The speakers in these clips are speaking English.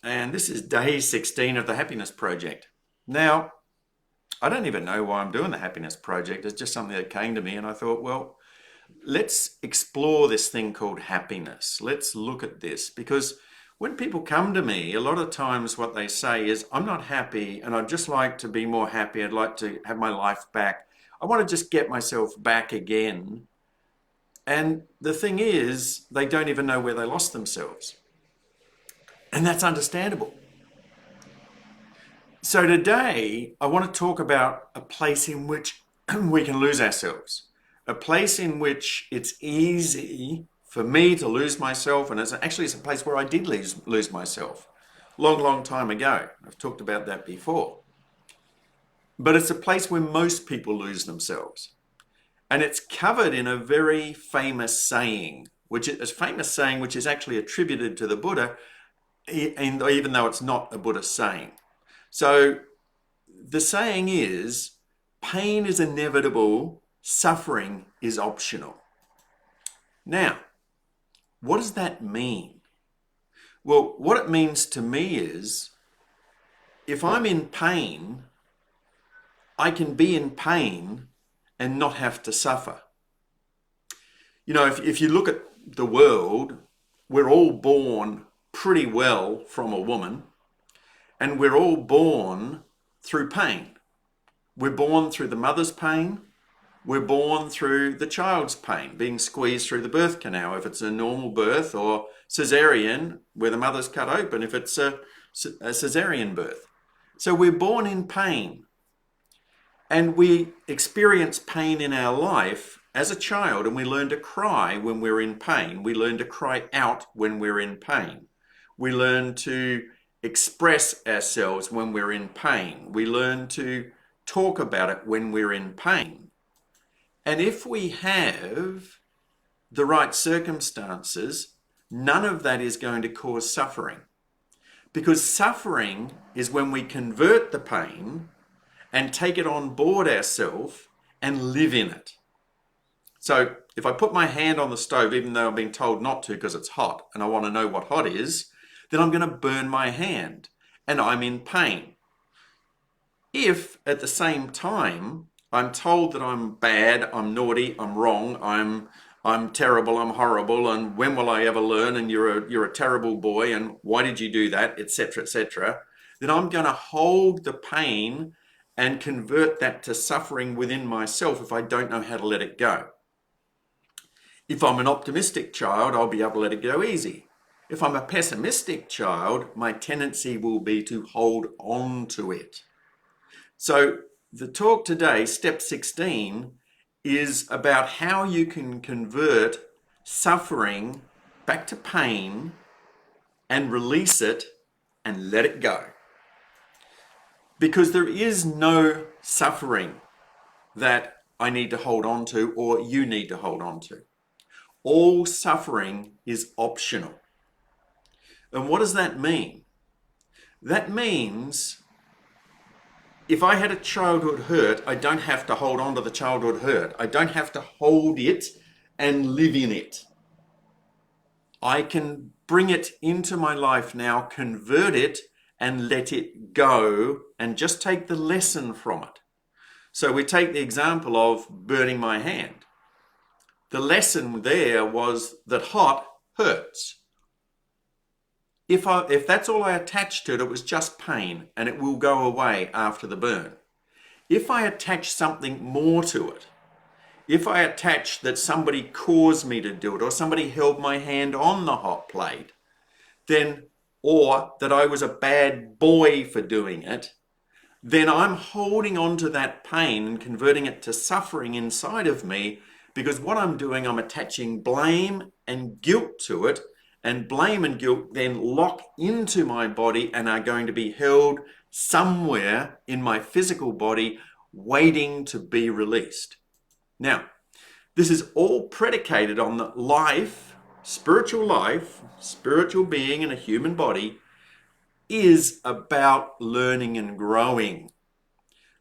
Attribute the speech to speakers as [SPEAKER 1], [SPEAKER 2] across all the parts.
[SPEAKER 1] and this is day 16 of the Happiness Project. Now, I don't even know why I'm doing the Happiness Project. It's just something that came to me, and I thought, well, let's explore this thing called happiness. Let's look at this because when people come to me, a lot of times what they say is, I'm not happy and I'd just like to be more happy. I'd like to have my life back. I want to just get myself back again. And the thing is, they don't even know where they lost themselves. And that's understandable. So today, I want to talk about a place in which we can lose ourselves, a place in which it's easy for me to lose myself, and it's a place where I did lose myself, long, long time ago. I've talked about that before. But it's a place where most people lose themselves, and it's covered in a very famous saying, which is actually attributed to the Buddha, and even though it's not a Buddhist saying. So the saying is, pain is inevitable, suffering is optional. Now, what does that mean? Well, what it means to me is, if I'm in pain, I can be in pain and not have to suffer. You know, if you look at the world, we're all born pretty well from a woman, and we're all born through pain. We're born through the mother's pain. We're born through the child's pain, being squeezed through the birth canal, if it's a normal birth, or cesarean, where the mother's cut open, if it's a cesarean birth. So we're born in pain. And we experience pain in our life as a child, and we learn to cry when we're in pain. We learn to cry out when we're in pain. We learn to express ourselves when we're in pain. We learn to talk about it when we're in pain. And if we have the right circumstances, none of that is going to cause suffering. Because suffering is when we convert the pain and take it on board ourselves and live in it. So if I put my hand on the stove, even though I'm being told not to because it's hot and I want to know what hot is, then I'm going to burn my hand and I'm in pain. If at the same time I'm told that I'm bad, I'm naughty, I'm wrong, I'm terrible, I'm horrible, and when will I ever learn, and you're a terrible boy, and why did you do that, etc., etc., then I'm going to hold the pain and convert that to suffering within myself if I don't know how to let it go. If I'm an optimistic child, I'll be able to let it go easy. If I'm a pessimistic child, my tendency will be to hold on to it. So the talk today, step 16, is about how you can convert suffering back to pain and release it and let it go. Because there is no suffering that I need to hold on to or you need to hold on to. All suffering is optional. And what does that mean? That means if I had a childhood hurt, I don't have to hold on to the childhood hurt. I don't have to hold it and live in it. I can bring it into my life now, convert it, and let it go, and just take the lesson from it. So we take the example of burning my hand. The lesson there was that hot hurts. If that's all I attached to it, it was just pain, and it will go away after the burn. If I attach something more to it, if I attach that somebody caused me to do it, or somebody held my hand on the hot plate, then, or that I was a bad boy for doing it, then I'm holding on to that pain and converting it to suffering inside of me, because what I'm doing, I'm attaching blame and guilt to it, and blame and guilt then lock into my body and are going to be held somewhere in my physical body waiting to be released. Now, this is all predicated on the life, spiritual being in a human body is about learning and growing.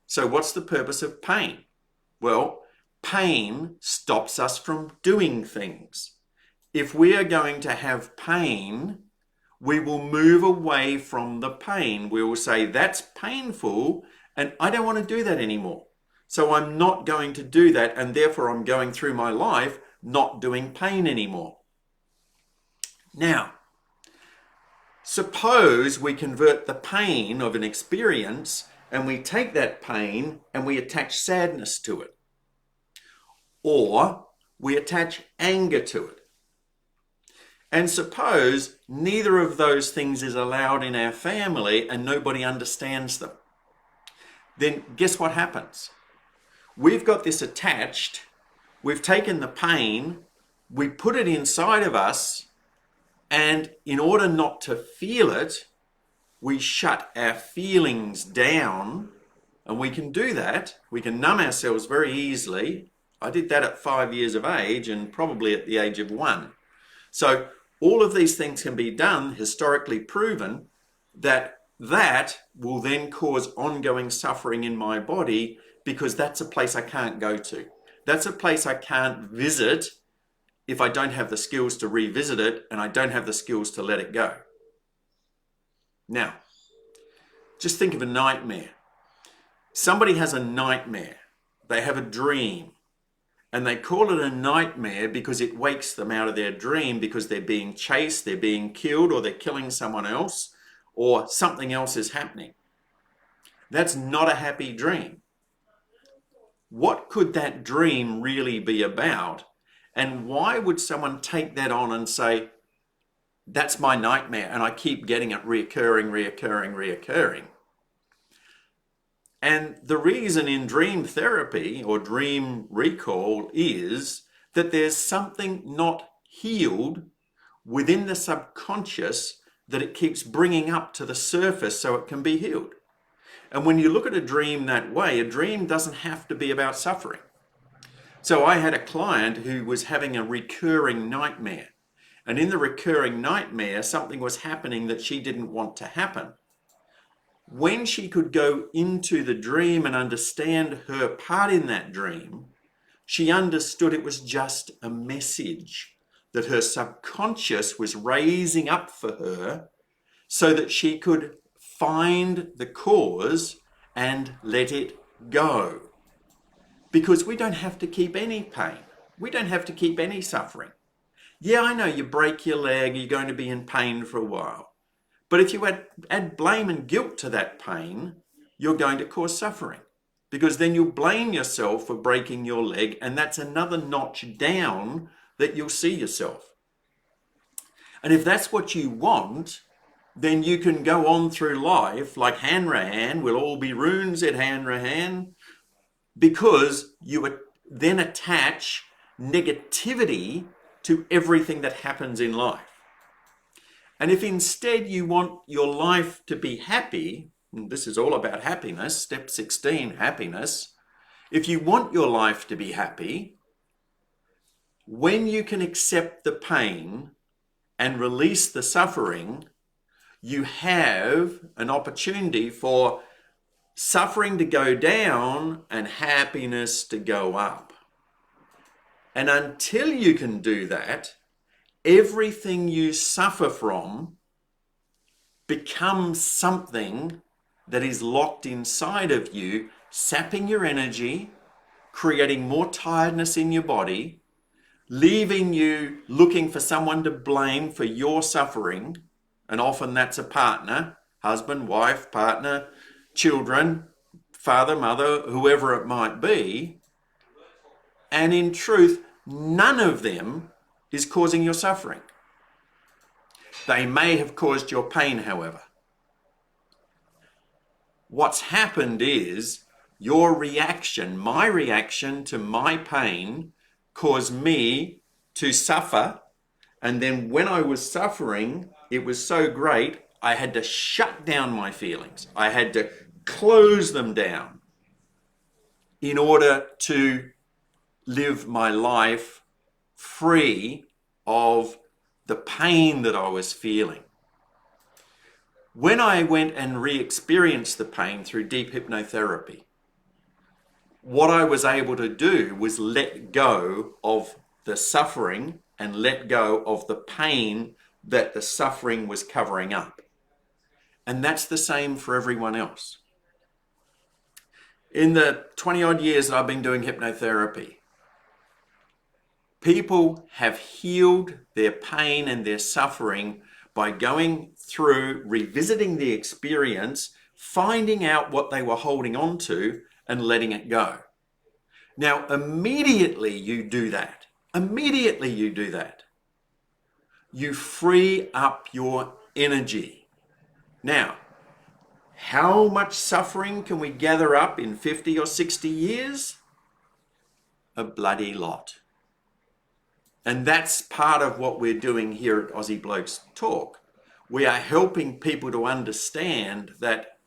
[SPEAKER 1] So what's the purpose of pain? Well, pain stops us from doing things. If we are going to have pain, we will move away from the pain. We will say, that's painful and I don't want to do that anymore. So I'm not going to do that, and therefore I'm going through my life not doing pain anymore. Now, suppose we convert the pain of an experience and we take that pain and we attach sadness to it. Or we attach anger to it. And suppose neither of those things is allowed in our family and nobody understands them. Then guess what happens? We've got this attached, we've taken the pain, we put it inside of us, and in order not to feel it, we shut our feelings down, and we can do that. We can numb ourselves very easily. I did that at 5 years of age and probably at the age of 1. So all of these things can be done, historically proven, that will then cause ongoing suffering in my body, because that's a place I can't go to. That's a place I can't visit if I don't have the skills to revisit it and I don't have the skills to let it go. Now, just think of a nightmare. Somebody has a nightmare. They have a dream. And they call it a nightmare because it wakes them out of their dream, because they're being chased, they're being killed, or they're killing someone else, or something else is happening. That's not a happy dream. What could that dream really be about? And why would someone take that on and say, that's my nightmare and I keep getting it reoccurring? And the reason in dream therapy or dream recall is that there's something not healed within the subconscious that it keeps bringing up to the surface so it can be healed. And when you look at a dream that way, a dream doesn't have to be about suffering. So I had a client who was having a recurring nightmare. And in the recurring nightmare, something was happening that she didn't want to happen. When she could go into the dream and understand her part in that dream, she understood it was just a message that her subconscious was raising up for her so that she could find the cause and let it go. Because we don't have to keep any pain. We don't have to keep any suffering. Yeah, I know you break your leg, you're going to be in pain for a while. But if you add blame and guilt to that pain, you're going to cause suffering. Because then you'll blame yourself for breaking your leg, and that's another notch down that you'll see yourself. And if that's what you want, then you can go on through life like Hanrahan, we'll all be runes at Hanrahan, because you then attach negativity to everything that happens in life. And if instead you want your life to be happy, and this is all about happiness, step 16, happiness. If you want your life to be happy, when you can accept the pain and release the suffering, you have an opportunity for suffering to go down and happiness to go up. And until you can do that, everything you suffer from becomes something that is locked inside of you, sapping your energy, creating more tiredness in your body, leaving you looking for someone to blame for your suffering. And often that's a partner, husband, wife, partner, children, father, mother, whoever it might be. And in truth, none of them is causing your suffering. They may have caused your pain, however. What's happened is your reaction, my reaction to my pain, caused me to suffer. And then when I was suffering, it was so great, I had to shut down my feelings. I had to close them down in order to live my life free of the pain that I was feeling. When I went and re-experienced the pain through deep hypnotherapy, what I was able to do was let go of the suffering and let go of the pain that the suffering was covering up. And that's the same for everyone else. In the 20 odd years that I've been doing hypnotherapy, people have healed their pain and their suffering by going through, revisiting the experience, finding out what they were holding on to and letting it go. Now, immediately you do that. Immediately you do that. You free up your energy. Now, how much suffering can we gather up in 50 or 60 years? A bloody lot. And that's part of what we're doing here at Aussie Blokes Talk. We are helping people to understand that,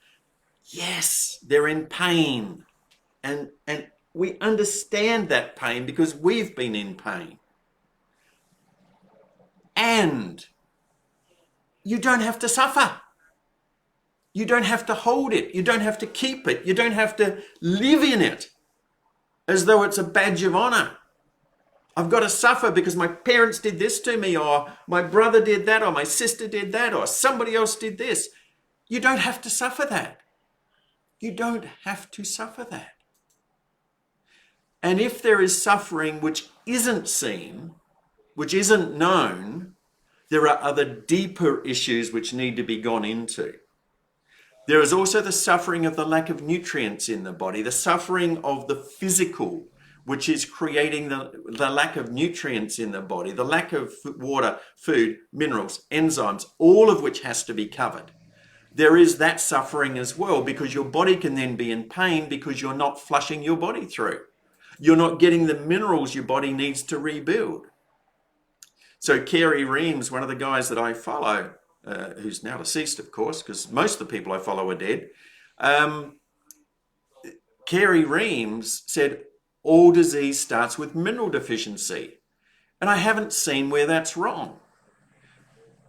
[SPEAKER 1] yes, they're in pain. And we understand that pain because we've been in pain. And you don't have to suffer. You don't have to hold it. You don't have to keep it. You don't have to live in it as though it's a badge of honor. I've got to suffer because my parents did this to me, or my brother did that, or my sister did that, or somebody else did this. You don't have to suffer that. You don't have to suffer that. And if there is suffering which isn't seen, which isn't known, there are other deeper issues which need to be gone into. There is also the suffering of the lack of nutrients in the body, the suffering of the physical, which is creating the lack of nutrients in the body, the lack of water, food, minerals, enzymes, all of which has to be covered. There is that suffering as well, because your body can then be in pain because you're not flushing your body through. You're not getting the minerals your body needs to rebuild. So Carey Reams, one of the guys that I follow, who's now deceased, of course, because most of the people I follow are dead, Carey Reams said, all disease starts with mineral deficiency. And I haven't seen where that's wrong.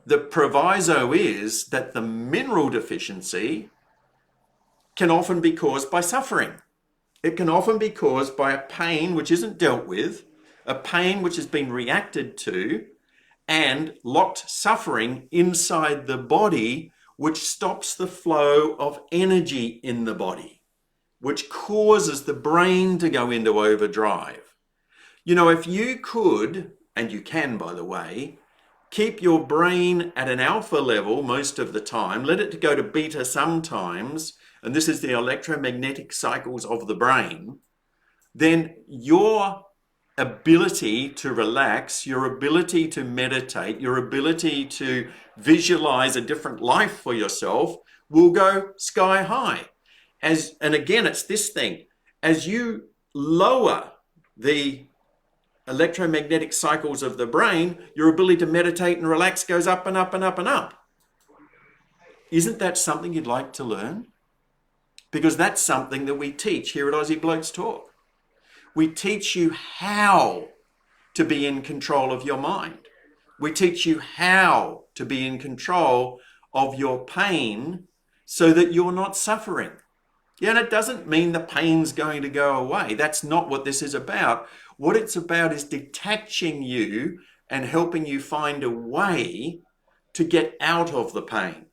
[SPEAKER 1] The proviso is that the mineral deficiency can often be caused by suffering. It can often be caused by a pain which isn't dealt with, a pain which has been reacted to, and locked suffering inside the body, which stops the flow of energy in the body, which causes the brain to go into overdrive. You know, if you could, and you can, by the way, keep your brain at an alpha level most of the time, let it go to beta sometimes, and this is the electromagnetic cycles of the brain, then your ability to relax, your ability to meditate, your ability to visualize a different life for yourself will go sky high. And again, it's this thing, as you lower the electromagnetic cycles of the brain, your ability to meditate and relax goes up and up and up and up. Isn't that something you'd like to learn? Because that's something that we teach here at Aussie Blokes Talk. We teach you how to be in control of your mind. We teach you how to be in control of your pain so that you're not suffering. Yeah, and it doesn't mean the pain's going to go away. That's not what this is about. What it's about is detaching you and helping you find a way to get out of the pain.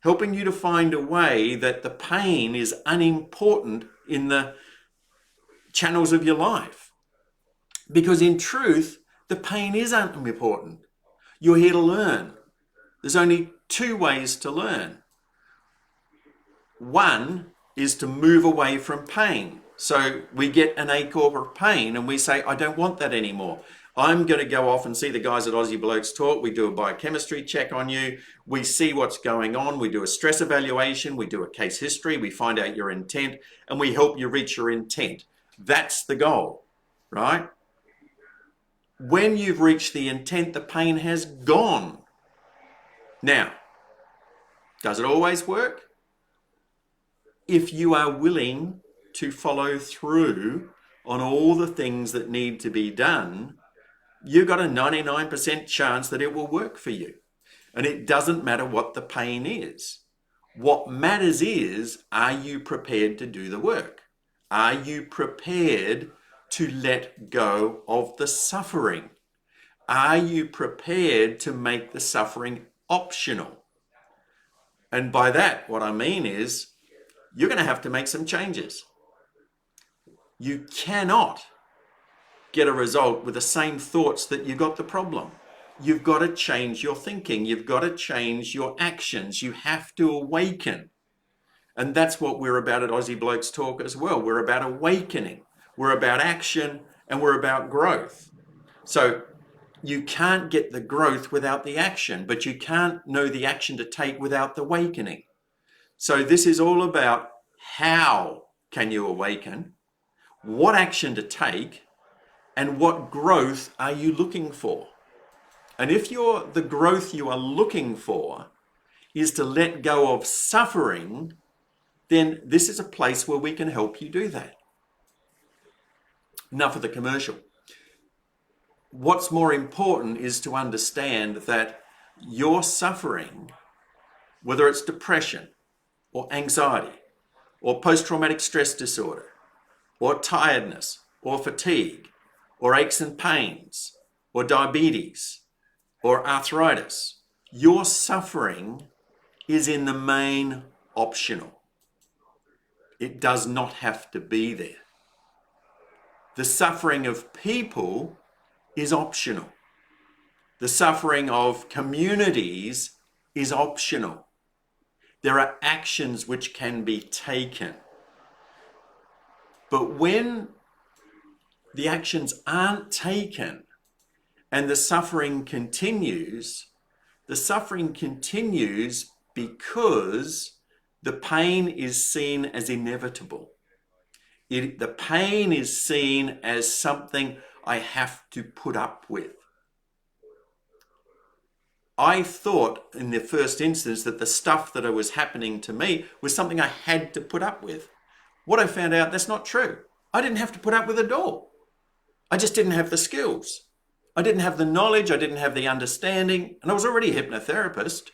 [SPEAKER 1] Helping you to find a way that the pain is unimportant in the channels of your life. Because in truth, the pain is unimportant. You're here to learn. There's only two ways to learn. One is to move away from pain. So we get an ache or pain and we say, I don't want that anymore. I'm going to go off and see the guys at Aussie Blokes Talk. We do a biochemistry check on you. We see what's going on. We do a stress evaluation. We do a case history. We find out your intent and we help you reach your intent. That's the goal, right? When you've reached the intent, the pain has gone. Now, does it always work? If you are willing to follow through on all the things that need to be done, you've got a 99% chance that it will work for you. And it doesn't matter what the pain is. What matters is, are you prepared to do the work? Are you prepared to let go of the suffering? Are you prepared to make the suffering optional? And by that, what I mean is you're going to have to make some changes. You cannot get a result with the same thoughts that you got the problem. You've got to change your thinking. You've got to change your actions. You have to awaken. And that's what we're about at Aussie Blokes Talk as well. We're about awakening. We're about action, and we're about growth. So you can't get the growth without the action, but you can't know the action to take without the awakening. So this is all about how can you awaken, what action to take, and what growth are you looking for? And if the growth you are looking for is to let go of suffering, then this is a place where we can help you do that. Enough of the commercial. What's more important is to understand that your suffering, whether it's depression or anxiety or post-traumatic stress disorder or tiredness or fatigue or aches and pains or diabetes or arthritis, your suffering is in the main optional. It does not have to be there. The suffering of people is optional. The suffering of communities is optional. There are actions which can be taken. But when the actions aren't taken and the suffering continues because the pain is seen as inevitable. The pain is seen as something I have to put up with. I thought in the first instance that the stuff that was happening to me was something I had to put up with. What I found out, that's not true. I didn't have to put up with it all. I just didn't have the skills. I didn't have the knowledge. I didn't have the understanding. And I was already a hypnotherapist.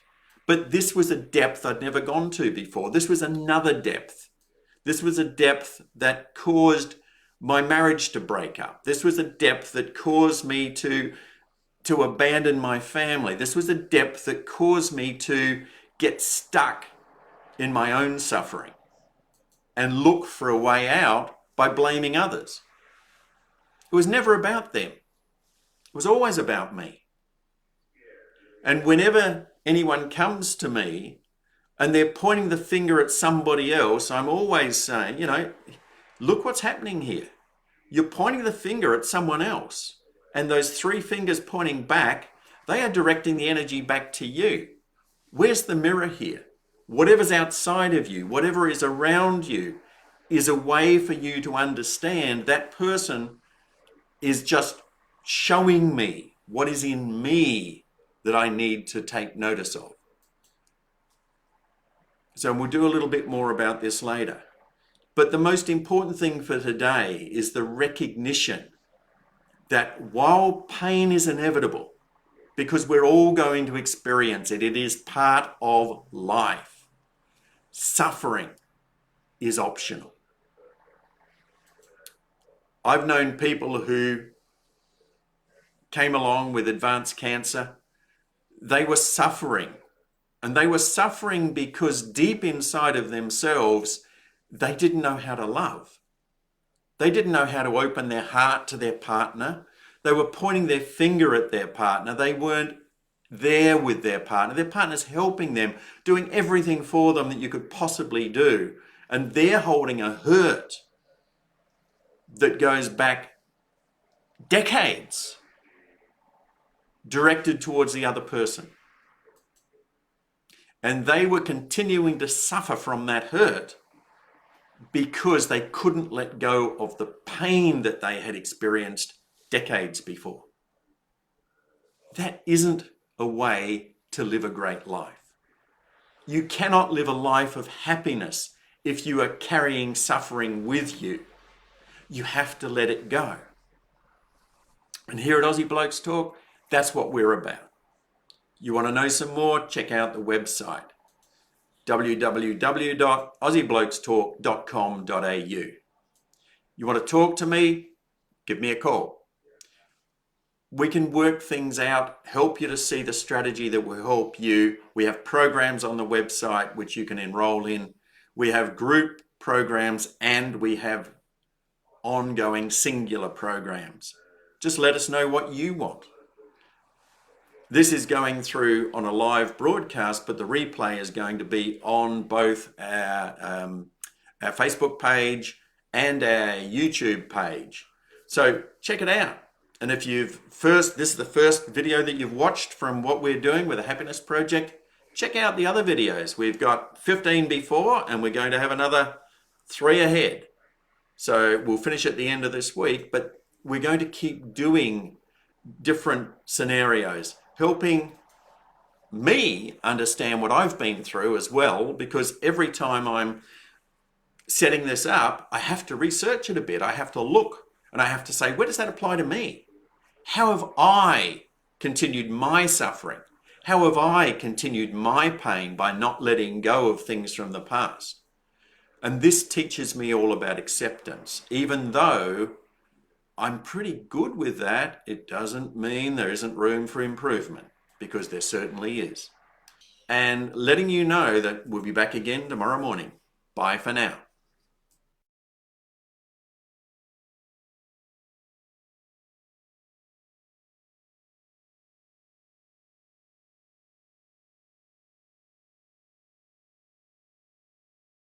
[SPEAKER 1] But this was a depth I'd never gone to before. This was another depth. This was a depth that caused my marriage to break up. This was a depth that caused me to abandon my family. This was a depth that caused me to get stuck in my own suffering and look for a way out by blaming others. It was never about them. It was always about me. And whenever anyone comes to me and they're pointing the finger at somebody else, I'm always saying, look what's happening here. You're pointing the finger at someone else. And those three fingers pointing back, they are directing the energy back to you. Where's the mirror here? Whatever's outside of you, whatever is around you, is a way for you to understand that person is just showing me what is in me that I need to take notice of. So we'll do a little bit more about this later. But the most important thing for today is the recognition that while pain is inevitable, because we're all going to experience it, it is part of life, suffering is optional. I've known people who came along with advanced cancer. They were suffering, and they were suffering because deep inside of themselves, they didn't know how to love. They didn't know how to open their heart to their partner. They were pointing their finger at their partner. They weren't there with their partner. Their partner's helping them, doing everything for them that you could possibly do. And they're holding a hurt that goes back decades, directed towards the other person. And they were continuing to suffer from that hurt because they couldn't let go of the pain that they had experienced decades before. That isn't a way to live a great life. You cannot live a life of happiness if you are carrying suffering with you. You have to let it go. And here at Aussie Blokes Talk, that's what we're about. You want to know some more? Check out the website, www.aussieblokestotalk.com.au. You want to talk to me? Give me a call. we can work things out, help you to see the strategy that will help you. We have programs on the website which you can enroll in. We have group programs and we have ongoing singular programs. Just let us know what you want. This is going through on a live broadcast, but the replay is going to be on both our Facebook page and our YouTube page. So check it out. And if this is the first video that you've watched from what we're doing with the Happiness Project, check out the other videos. We've got 15 before and we're going to have another 3 ahead. So we'll finish at the end of this week, but we're going to keep doing different scenarios, helping me understand what I've been through as well, because every time I'm setting this up, I have to research it a bit. I have to look and I have to say, where does that apply to me? How have I continued my suffering? How have I continued my pain by not letting go of things from the past? And this teaches me all about acceptance. Even though I'm pretty good with that, it doesn't mean there isn't room for improvement, because there certainly is. And letting you know that we'll be back again tomorrow morning. Bye for now.